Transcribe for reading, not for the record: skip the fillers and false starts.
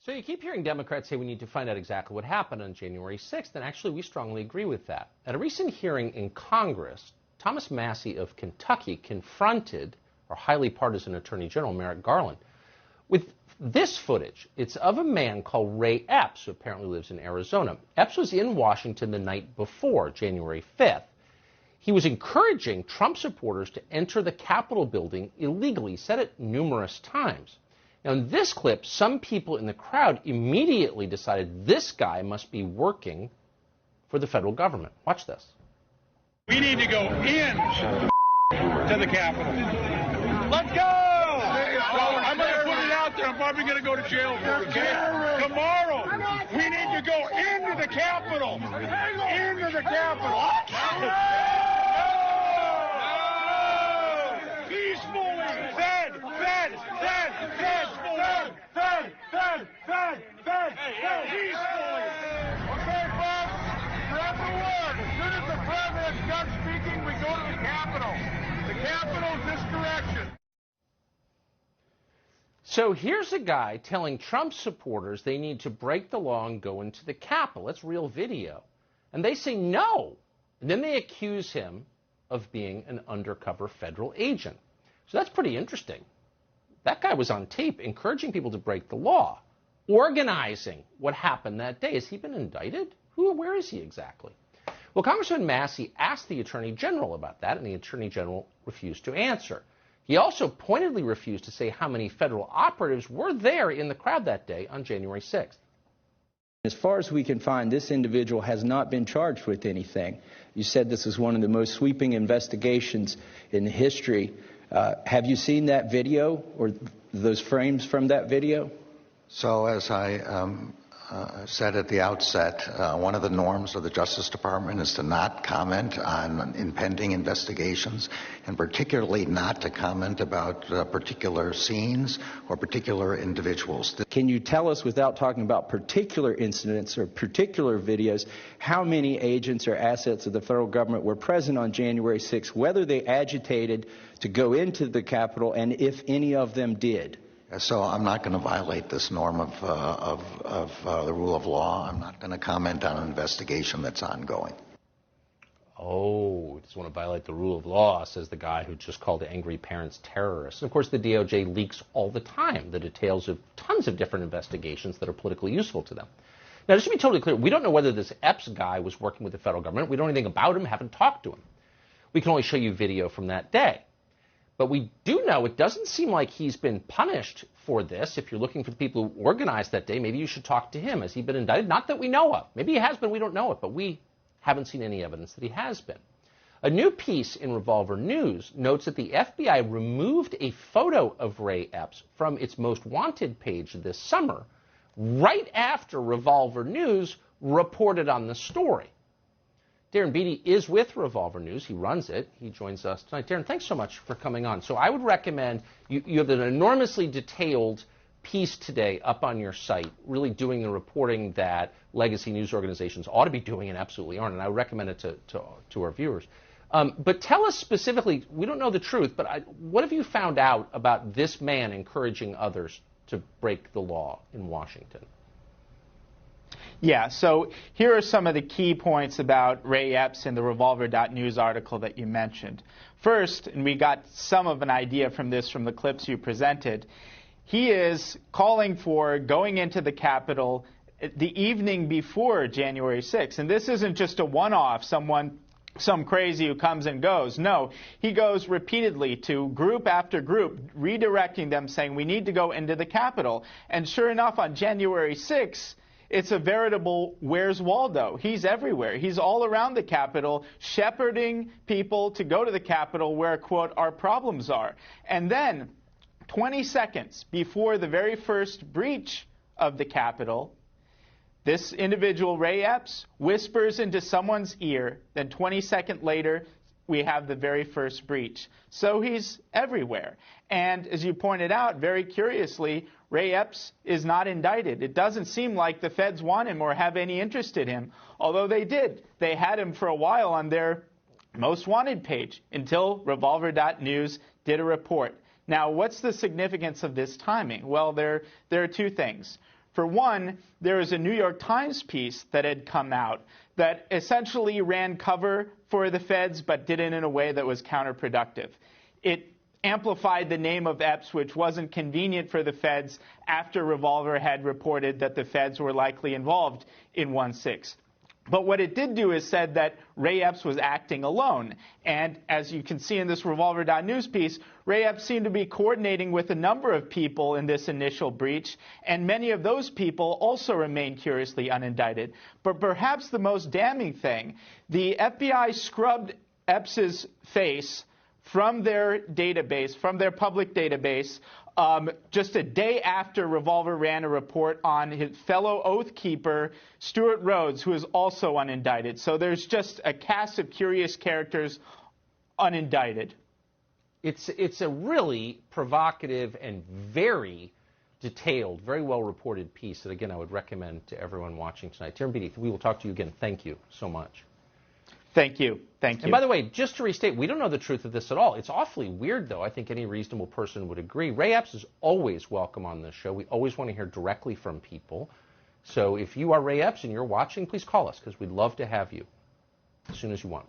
So you keep hearing Democrats say we need to find out exactly what happened on January 6th, and actually we strongly agree with that. At a recent hearing in Congress, Thomas Massie of Kentucky confronted our highly partisan Attorney General, Merrick Garland, with this footage. It's of a man called Ray Epps, who apparently lives in Arizona. Epps was in Washington the night before, January 5th. He was encouraging Trump supporters to enter the Capitol building illegally. He said it numerous times. Now, in this clip, some people in the crowd immediately decided this guy must be working for the federal government. Watch this. We need to go in to the Capitol. Let's go! I'm going to put it out there. I'm probably going to go to jail for it, okay? Tomorrow, we need to go into the Capitol. Into the Capitol. Peacefully. Fed. Peacefully. Okay, folks, spread the word. As soon as the president's done speaking, we go to the Capitol. The Capitol's this direction. So here's a guy telling Trump supporters they need to break the law and go into the Capitol. That's real video. And they say no. And then they accuse him of being an undercover federal agent. So that's pretty interesting. That guy was on tape encouraging people to break the law, organizing what happened that day. Has he been indicted? Where is he exactly? Well, Congressman Massie asked the Attorney General about that, and the Attorney General refused to answer. He also pointedly refused to say how many federal operatives were there in the crowd that day on January 6th. As far as we can find, this individual has not been charged with anything. You said this is one of the most sweeping investigations in history. Have you seen that video or those frames from that video? So as I said at the outset, one of the norms of the Justice Department is to not comment on impending investigations, and particularly not to comment about particular scenes or particular individuals. Can you tell us, without talking about particular incidents or particular videos, how many agents or assets of the federal government were present on January 6th, whether they agitated to go into the Capitol, and if any of them did? So I'm not going to violate this norm of the rule of law. I'm not going to comment on an investigation that's ongoing. Oh, he doesn't want to violate the rule of law, says the guy who just called angry parents terrorists. And of course, the DOJ leaks all the time the details of tons of different investigations that are politically useful to them. Now, just to be totally clear, we don't know whether this Epps guy was working with the federal government. We don't know anything about him, haven't talked to him. We can only show you video from that day. But we do know it doesn't seem like he's been punished for this. If you're looking for the people who organized that day, maybe you should talk to him. Has he been indicted? Not that we know of. Maybe he has been, we don't know it, but we haven't seen any evidence that he has been. A new piece in Revolver News notes that the FBI removed a photo of Ray Epps from its most wanted page this summer, right after Revolver News reported on the story. Darren Beatty is with Revolver News. He runs it. He joins us tonight. Darren, thanks so much for coming on. So I would recommend you have an enormously detailed piece today up on your site, really doing the reporting that legacy news organizations ought to be doing and absolutely aren't. And I would recommend it to our viewers. But tell us specifically, we don't know the truth, but what have you found out about this man encouraging others to break the law in Washington? Yeah, so here are some of the key points about Ray Epps in the Revolver.News article that you mentioned. First, and we got some of an idea from this from the clips you presented, he is calling for going into the Capitol the evening before January 6th. And this isn't just a one-off, some crazy who comes and goes. No, he goes repeatedly to group after group, redirecting them, saying we need to go into the Capitol. And sure enough, on January 6th, it's a veritable Where's Waldo. He's everywhere. He's all around the Capitol, shepherding people to go to the Capitol where, quote, our problems are. And then 20 seconds before the very first breach of the Capitol, this individual, Ray Epps, whispers into someone's ear. Then 20 seconds later, we have the very first breach. So he's everywhere. And as you pointed out, very curiously, Ray Epps is not indicted. It doesn't seem like the feds want him or have any interest in him, although they did. They had him for a while on their most wanted page until Revolver.News did a report. Now, what's the significance of this timing? Well, there are two things. For one, there was a New York Times piece that had come out that essentially ran cover for the feds, but did it in a way that was counterproductive. It amplified the name of Epps, which wasn't convenient for the feds after Revolver had reported that the feds were likely involved in 1-6. But what it did do is said that Ray Epps was acting alone. And as you can see in this Revolver.news piece, Ray Epps seemed to be coordinating with a number of people in this initial breach, and many of those people also remain curiously unindicted. But perhaps the most damning thing, the FBI scrubbed Epps's face from their database, from their public database, just a day after Revolver ran a report on his fellow Oath Keeper, Stuart Rhodes, who is also unindicted. So there's just a cast of curious characters unindicted. It's a really provocative and very detailed, very well-reported piece that, again, I would recommend to everyone watching tonight. Tim Beatty, we will talk to you again. Thank you so much. Thank you. Thank you. And by the way, just to restate, we don't know the truth of this at all. It's awfully weird, though. I think any reasonable person would agree. Ray Epps is always welcome on this show. We always want to hear directly from people. So if you are Ray Epps and you're watching, please call us, because we'd love to have you as soon as you want.